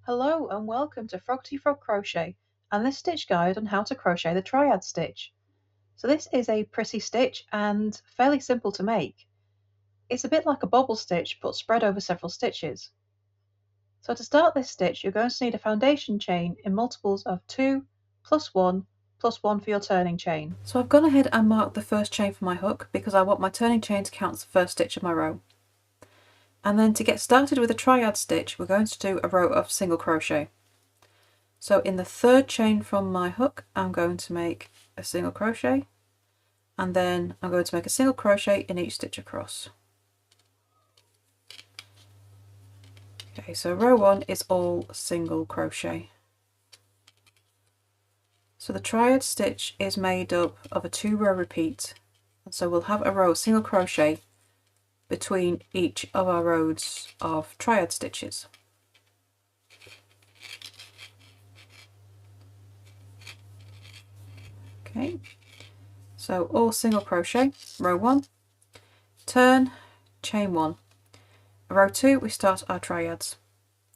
Hello and welcome to Froggity Frog Crochet and this stitch guide on how to crochet the triad stitch. So this is a pretty stitch and fairly simple to make. It's a bit like a bobble stitch but spread over several stitches. So to start this stitch you're going to need a foundation chain in multiples of 2 plus 1 plus 1 for your turning chain. So I've gone ahead and marked the first chain for my hook because I want my turning chain to count as the first stitch of my row. And then to get started with a triad stitch we're going to do a row of single crochet. So in the third chain from my hook I'm going to make a single crochet and then I'm going to make a single crochet in each stitch across. Okay, so row 1 is all single crochet. So the triad stitch is made up of a 2-row repeat, and so we'll have a row of single crochet between each of our rows of triad stitches. Okay, so all single crochet, row 1, turn, chain 1. Row 2 we start our triads.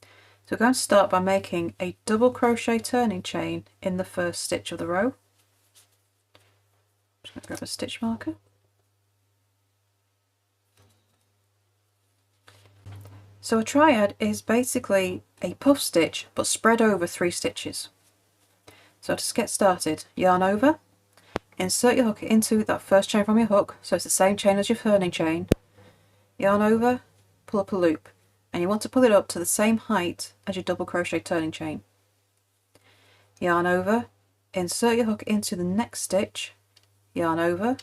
So we're going to start by making a double crochet turning chain in the first stitch of the row. I'm just going to grab a stitch marker. So a triad is basically a puff stitch but spread over 3 stitches. So to get started, yarn over, insert your hook into that first chain from your hook, so it's the same chain as your turning chain, yarn over, pull up a loop, and you want to pull it up to the same height as your double crochet turning chain. Yarn over, insert your hook into the next stitch, yarn over,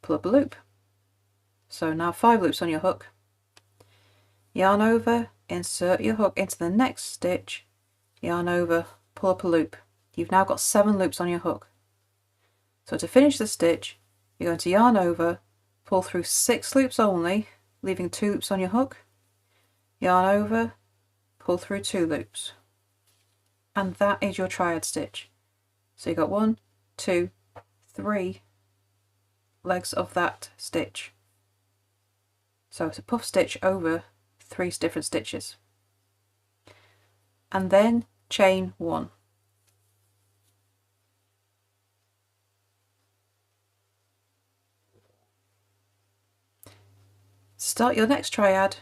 pull up a loop. So now 5 loops on your hook. Yarn over, insert your hook into the next stitch, yarn over, pull up a loop. You've now got 7 loops on your hook. So to finish the stitch, you're going to yarn over, pull through 6 loops only, leaving 2 loops on your hook, yarn over, pull through 2 loops. And that is your triad stitch. So you've got 1, 2, 3 legs of that stitch. So it's a puff stitch over 3 different stitches. And then chain 1. To start your next triad,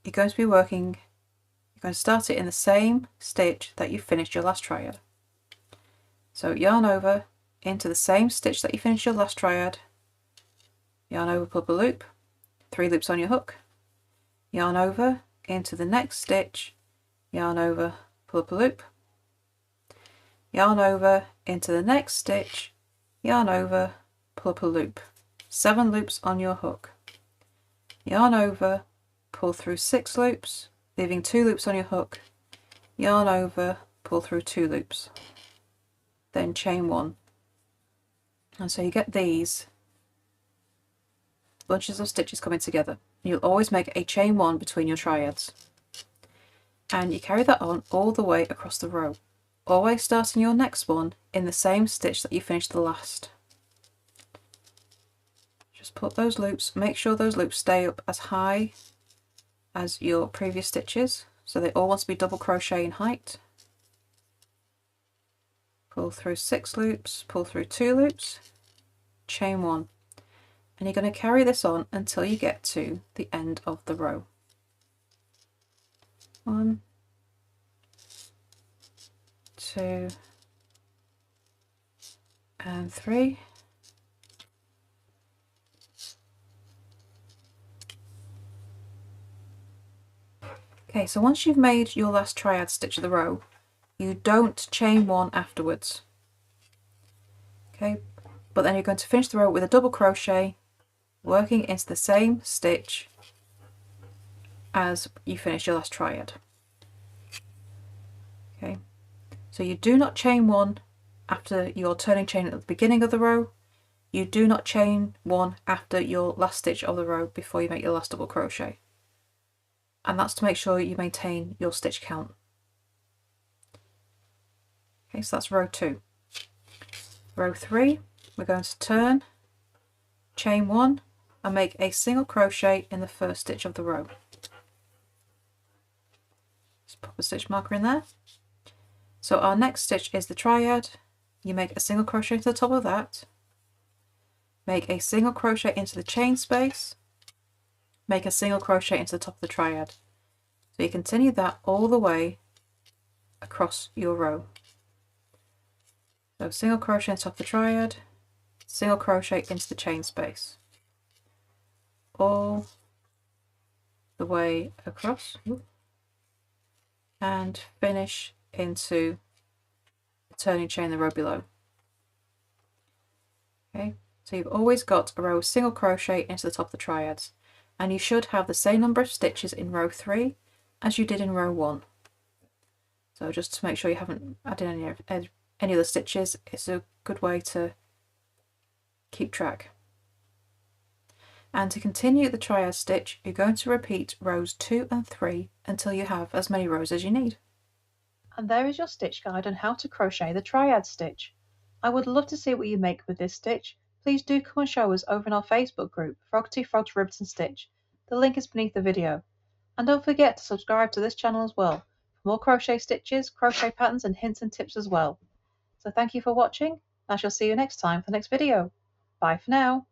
you're going to start it in the same stitch that you finished your last triad. So yarn over into the same stitch that you finished your last triad, yarn over, pull up a loop, 3 loops on your hook, yarn over into the next stitch, yarn over, pull up a loop, yarn over into the next stitch, yarn over, pull up a loop, 7 loops on your hook, yarn over, pull through 6 loops, leaving 2 loops on your hook, yarn over, pull through 2 loops, then chain 1. And so you get these bunches of stitches coming together. You'll always make a chain 1 between your triads. And you carry that on all the way across the row, always starting your next one in the same stitch that you finished the last. Just put those loops, make sure those loops stay up as high as your previous stitches, so they all want to be double crochet in height. Pull through 6 loops, pull through 2 loops, chain 1. And you're going to carry this on until you get to the end of the row. 1, 2, and 3. Okay, so once you've made your last triad stitch of the row, you don't chain 1 afterwards. Okay, but then you're going to finish the row with a double crochet, working into the same stitch as you finished your last triad. Okay, so you do not chain 1 after your turning chain at the beginning of the row. You do not chain 1 after your last stitch of the row before you make your last double crochet. And that's to make sure you maintain your stitch count. Okay, so that's row 2. Row 3, we're going to turn, chain 1, and make a single crochet in the first stitch of the row. pop a stitch marker in there. So our next stitch is the triad. You make a single crochet into the top of that, make a single crochet into the chain space, make a single crochet into the top of the triad. So you continue that all the way across your row. So single crochet into the top of the triad, single crochet into the chain space, all the way across, and finish into the turning chain in the row below. Okay, so you've always got a row of single crochet into the top of the triads, and you should have the same number of stitches in row 3 as you did in row 1. So just to make sure you haven't added any other stitches, it's a good way to keep track. And to continue the triad stitch, you're going to repeat rows 2 and 3 until you have as many rows as you need. And there is your stitch guide on how to crochet the triad stitch. I would love to see what you make with this stitch. Please do come and show us over in our Facebook group, Froggity, Frogs, Ribbons and Stitch. The link is beneath the video. And don't forget to subscribe to this channel as well, for more crochet stitches, crochet patterns and hints and tips as well. So thank you for watching, and I shall see you next time for the next video. Bye for now.